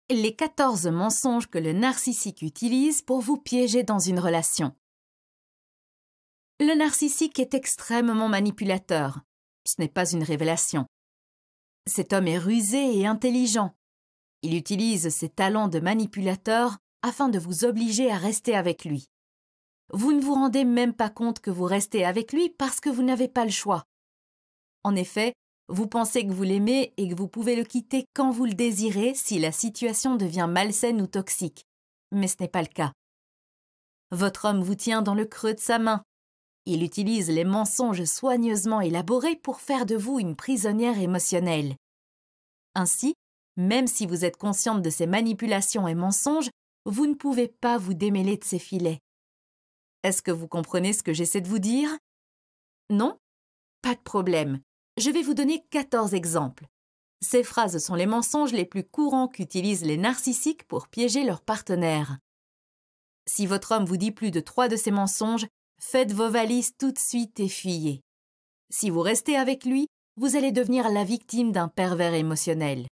Les 14 mensonges que le narcissique utilise pour vous piéger dans une relation. Le narcissique est extrêmement manipulateur. Ce n'est pas une révélation. Cet homme est rusé et intelligent. Il utilise ses talents de manipulateur afin de vous obliger à rester avec lui. Vous ne vous rendez même pas compte que vous restez avec lui parce que vous n'avez pas le choix. En effet, vous pensez que vous l'aimez et que vous pouvez le quitter quand vous le désirez si la situation devient malsaine ou toxique. Mais ce n'est pas le cas. Votre homme vous tient dans le creux de sa main. Il utilise les mensonges soigneusement élaborés pour faire de vous une prisonnière émotionnelle. Ainsi, même si vous êtes consciente de ses manipulations et mensonges, vous ne pouvez pas vous démêler de ses filets. Est-ce que vous comprenez ce que j'essaie de vous dire? Non? Pas de problème. Je vais vous donner 14 exemples. Ces phrases sont les mensonges les plus courants qu'utilisent les narcissiques pour piéger leurs partenaires. Si votre homme vous dit plus de 3 de ces mensonges, faites vos valises tout de suite et fuyez. Si vous restez avec lui, vous allez devenir la victime d'un pervers émotionnel.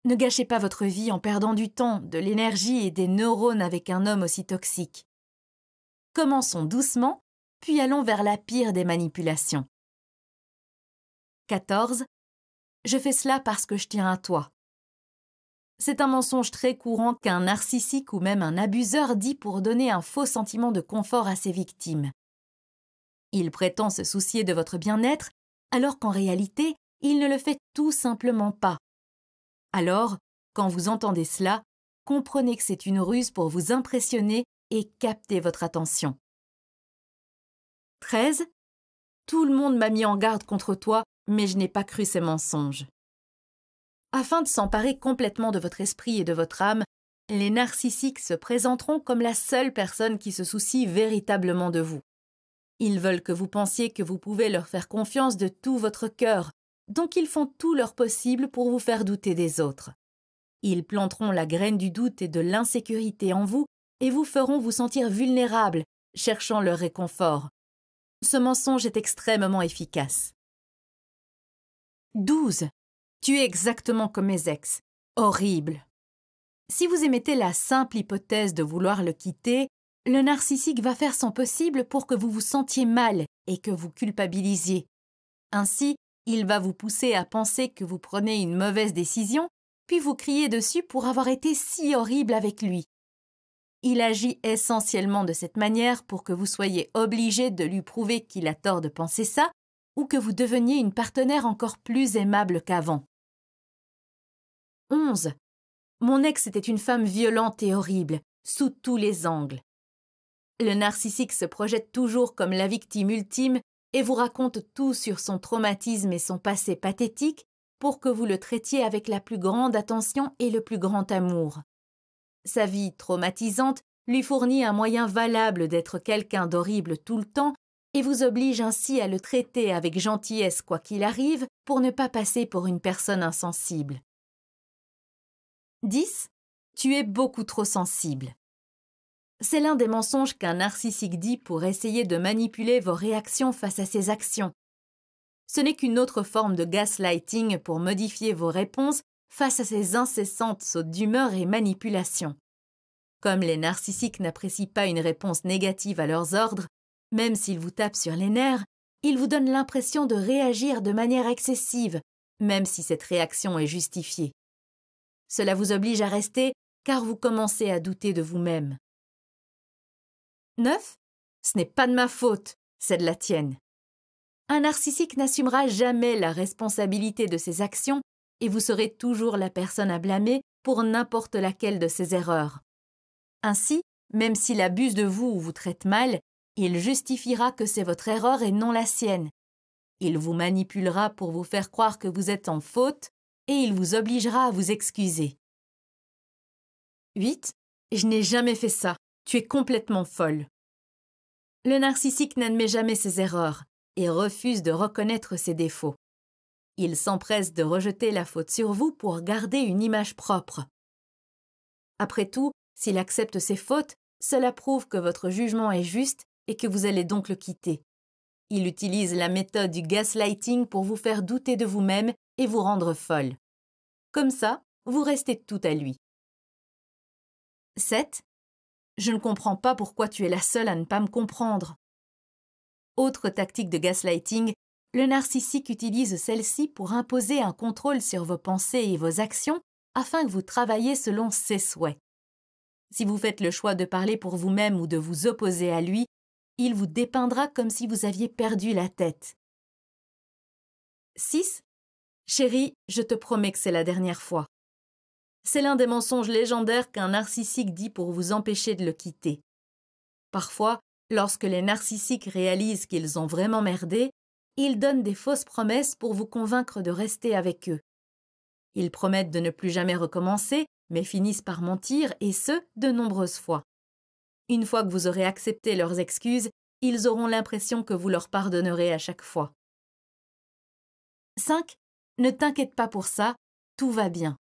Ne gâchez pas votre vie en perdant du temps, de l'énergie et des neurones avec un homme aussi toxique. Commençons doucement, puis allons vers la pire des manipulations. 14. Je fais cela parce que je tiens à toi. C'est un mensonge très courant qu'un narcissique ou même un abuseur dit pour donner un faux sentiment de confort à ses victimes. Il prétend se soucier de votre bien-être, alors qu'en réalité, il ne le fait tout simplement pas. Alors, quand vous entendez cela, comprenez que c'est une ruse pour vous impressionner et capter votre attention. 13. Tout le monde m'a mis en garde contre toi, mais je n'ai pas cru ces mensonges. Afin de s'emparer complètement de votre esprit et de votre âme, les narcissiques se présenteront comme la seule personne qui se soucie véritablement de vous. Ils veulent que vous pensiez que vous pouvez leur faire confiance de tout votre cœur, donc ils font tout leur possible pour vous faire douter des autres. Ils planteront la graine du doute et de l'insécurité en vous et vous feront vous sentir vulnérable, cherchant leur réconfort. Ce mensonge est extrêmement efficace. 12. Tu es exactement comme mes ex. Horrible. Si vous émettez la simple hypothèse de vouloir le quitter, le narcissique va faire son possible pour que vous vous sentiez mal et que vous culpabilisiez. Ainsi, il va vous pousser à penser que vous prenez une mauvaise décision, puis vous crier dessus pour avoir été si horrible avec lui. Il agit essentiellement de cette manière pour que vous soyez obligé de lui prouver qu'il a tort de penser ça ou que vous deveniez une partenaire encore plus aimable qu'avant. 11. Mon ex était une femme violente et horrible, sous tous les angles. Le narcissique se projette toujours comme la victime ultime et vous raconte tout sur son traumatisme et son passé pathétique pour que vous le traitiez avec la plus grande attention et le plus grand amour. Sa vie traumatisante lui fournit un moyen valable d'être quelqu'un d'horrible tout le temps et vous oblige ainsi à le traiter avec gentillesse quoi qu'il arrive pour ne pas passer pour une personne insensible. 10. Tu es beaucoup trop sensible. C'est l'un des mensonges qu'un narcissique dit pour essayer de manipuler vos réactions face à ses actions. Ce n'est qu'une autre forme de gaslighting pour modifier vos réponses face à ses incessantes sautes d'humeur et manipulations. Comme les narcissiques n'apprécient pas une réponse négative à leurs ordres, même s'ils vous tapent sur les nerfs, ils vous donnent l'impression de réagir de manière excessive, même si cette réaction est justifiée. Cela vous oblige à rester car vous commencez à douter de vous-même. 9. Ce n'est pas de ma faute, c'est de la tienne. Un narcissique n'assumera jamais la responsabilité de ses actions et vous serez toujours la personne à blâmer pour n'importe laquelle de ses erreurs. Ainsi, même s'il abuse de vous ou vous traite mal, il justifiera que c'est votre erreur et non la sienne. Il vous manipulera pour vous faire croire que vous êtes en faute et il vous obligera à vous excuser. 8. Je n'ai jamais fait ça. Tu es complètement folle. Le narcissique n'admet jamais ses erreurs et refuse de reconnaître ses défauts. Il s'empresse de rejeter la faute sur vous pour garder une image propre. Après tout, s'il accepte ses fautes, cela prouve que votre jugement est juste et que vous allez donc le quitter. Il utilise la méthode du gaslighting pour vous faire douter de vous-même et vous rendre folle. Comme ça, vous restez tout à lui. 7. Je ne comprends pas pourquoi tu es la seule à ne pas me comprendre. Autre tactique de gaslighting, le narcissique utilise celle-ci pour imposer un contrôle sur vos pensées et vos actions afin que vous travailliez selon ses souhaits. Si vous faites le choix de parler pour vous-même ou de vous opposer à lui, il vous dépeindra comme si vous aviez perdu la tête. 6. Chérie, je te promets que c'est la dernière fois. C'est l'un des mensonges légendaires qu'un narcissique dit pour vous empêcher de le quitter. Parfois, lorsque les narcissiques réalisent qu'ils ont vraiment merdé, ils donnent des fausses promesses pour vous convaincre de rester avec eux. Ils promettent de ne plus jamais recommencer, mais finissent par mentir, et ce, de nombreuses fois. Une fois que vous aurez accepté leurs excuses, ils auront l'impression que vous leur pardonnerez à chaque fois. 5. Ne t'inquiète pas pour ça, tout va bien.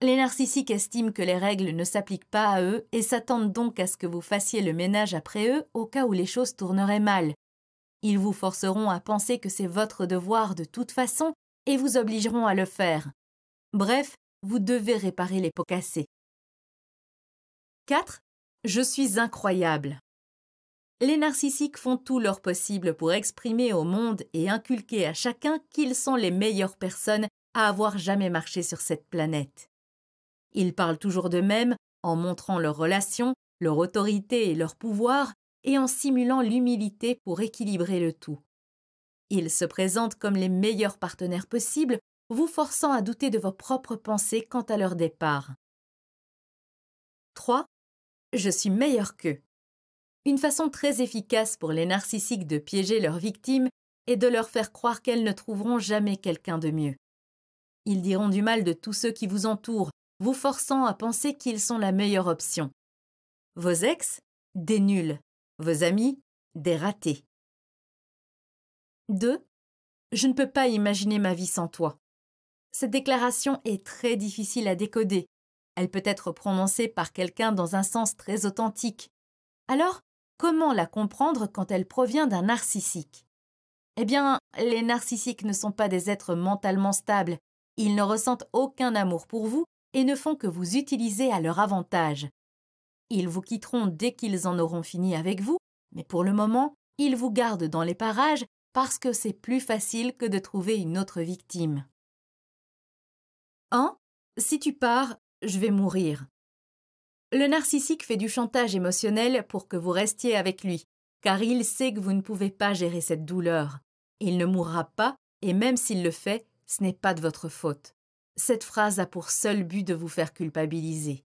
Les narcissiques estiment que les règles ne s'appliquent pas à eux et s'attendent donc à ce que vous fassiez le ménage après eux au cas où les choses tourneraient mal. Ils vous forceront à penser que c'est votre devoir de toute façon et vous obligeront à le faire. Bref, vous devez réparer les pots cassés. 4. Je suis incroyable. Les narcissiques font tout leur possible pour exprimer au monde et inculquer à chacun qu'ils sont les meilleures personnes à avoir jamais marché sur cette planète. Ils parlent toujours d'eux-mêmes en montrant leurs relations, leur autorité et leur pouvoir et en simulant l'humilité pour équilibrer le tout. Ils se présentent comme les meilleurs partenaires possibles, vous forçant à douter de vos propres pensées quant à leur départ. 3. Je suis meilleur qu'eux. Une façon très efficace pour les narcissiques de piéger leurs victimes est de leur faire croire qu'elles ne trouveront jamais quelqu'un de mieux. Ils diront du mal de tous ceux qui vous entourent, vous forçant à penser qu'ils sont la meilleure option. Vos ex, des nuls. Vos amis, des ratés. 2. Je ne peux pas imaginer ma vie sans toi. Cette déclaration est très difficile à décoder. Elle peut être prononcée par quelqu'un dans un sens très authentique. Alors, comment la comprendre quand elle provient d'un narcissique? Eh bien, les narcissiques ne sont pas des êtres mentalement stables. Ils ne ressentent aucun amour pour vous et ne font que vous utiliser à leur avantage. Ils vous quitteront dès qu'ils en auront fini avec vous, mais pour le moment, ils vous gardent dans les parages parce que c'est plus facile que de trouver une autre victime. 1. Si tu pars, je vais mourir. Le narcissique fait du chantage émotionnel pour que vous restiez avec lui, car il sait que vous ne pouvez pas gérer cette douleur. Il ne mourra pas, et même s'il le fait, ce n'est pas de votre faute. Cette phrase a pour seul but de vous faire culpabiliser.